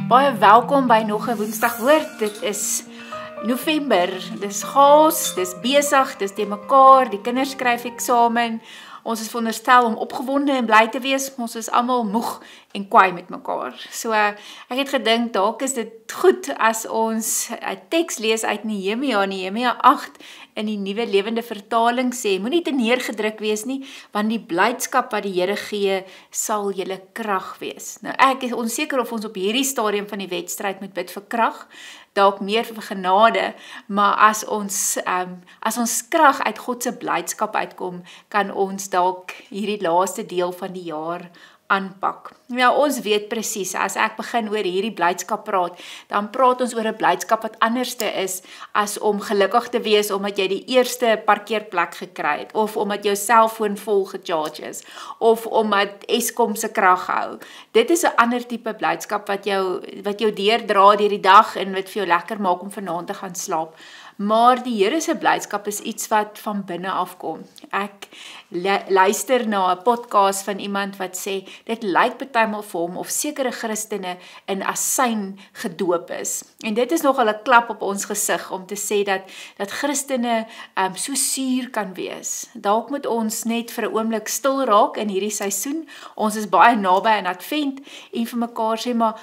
Baie welkom by nog 'n Woensdag woord. Dit is November. Dis chaos, dis besig, dis te mekaar, die kinders skryf eksamen. Ons is veronderstel om opgewonde en bly te wees. Ons is almal moeg en kwaai met mekaar. So ek het gedink dalk is dit goed as ons 'n teks lees uit Nehemia 8 in die Nuwe Lewende Vertaling sê, moenie te neergedruk wees nie, want die blydskap wat die Here gee, sal julle krag wees. Nou ek is onseker of ons op hierdie stadium van die wedstryd moet bid vir krag, dalk meer vir genade, maar as ons krag uit God se blydskap uitkom, kan ons dalk hierdie laaste deel van die jaar aanpak. Ja, ons weet presies, as ek begin oor hierdie blydskap praat, dan praat ons oor 'n blydskap wat anderste is as om gelukkig te wees omdat jy die eerste parkeerplek gekry het, of omdat jou selfoon vol gecharge is, of omdat Eskom se krag hou. Dit is 'n ander tipe blydskap wat jou deurdra deur die dag en wat vir jou lekker maak om vanaand te gaan slaap. Maar die Here se blydskap is iets wat van binne afkom. Ek luister na 'n podcast van iemand wat sê, dit lyk partymal vir hom of sekere Christene in asyn gedoop is. En dit is nogal 'n klap op ons gesig om te sê dat Christene so suur kan wees. Dalk moet ons net vir 'n oomblik stil raak in hierdie seisoen. Ons is baie naby aan Advent en vir mekaar sê, maar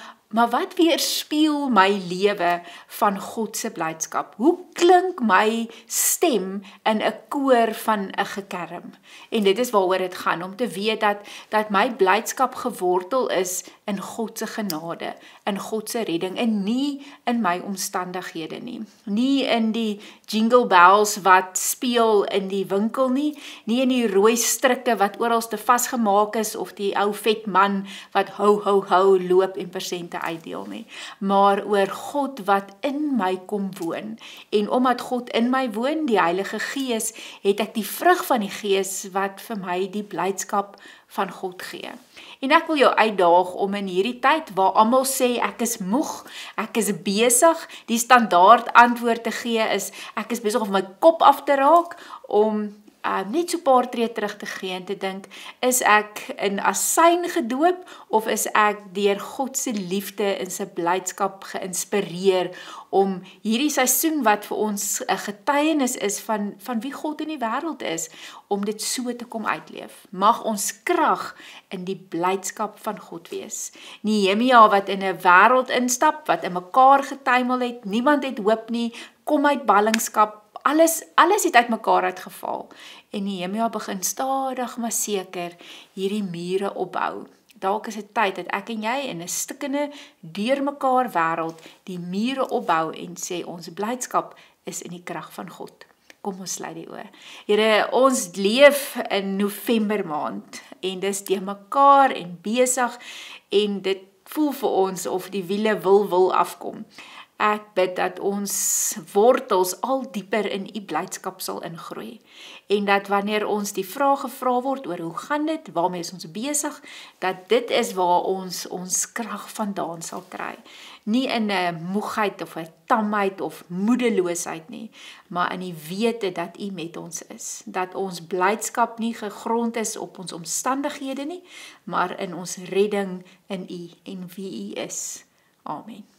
wat weerspieël my lewe van God se blydskap? Hoe klink my stem in 'n koor van 'n gekerm? En dit is waaroor dit gaan, om te weet dat my blydskap gewortel is in God se genade, in God se redding, en nie in my omstandighede nie. Nie in die jingle bells wat speel in die winkel nie in die rooi strikke wat oral te vasgemaak is, of die ou vet man wat hou loop en persente uitdeel nie, maar oor God wat in my kom woon. En omdat God in my woon, die Heilige Gees, het ek die vrug van die Gees wat vir my die blydskap van God gee. En ek wil jou uitdaag om in hierdie tyd waar almal sê ek is moeg, ek is besig, die standaard antwoord te gee is ek is besig om my kop af te raak, om net so 'n paar tree terug te gee en te dink, is ek in asyn gedoop, of is ek deur God se liefde en sy blydskap geïnspireer om hierdie seisoen wat vir ons 'n getuienis is van wie God in die wêreld is, om dit so te kom uitleef. Mag ons krag in die blydskap van God wees. Nehemia wat in 'n wêreld instap, wat in mekaar getuimel het, niemand het hoop nie, kom uit ballingskap, alles het uit mekaar uitgeval. En Nehemia begin stadig maar seker hierdie mure opbou. Dalk is dit tyd dat ek en jy in 'n stikkende, deurmekaar wêreld die mure opbou en sê ons blydskap is in die krag van God. Kom ons sluit die oë. Here, ons leef in November maand en dis te mekaar en besig en dit voel vir ons of die wiele wil afkom. Ek bid dat ons wortels al dieper in u blydskap sal ingroei. En dat wanneer ons die vraag gevra word oor hoe gaan dit, waarmee is ons besig, dat dit is waar ons krag vandaan sal kry. Nie in 'n moegheid of 'n tamheid of moedeloosheid nie, maar in die wete dat u met ons is. Dat ons blydskap nie gegrond is op ons omstandighede nie, maar in ons redding in u en wie u is. Amen.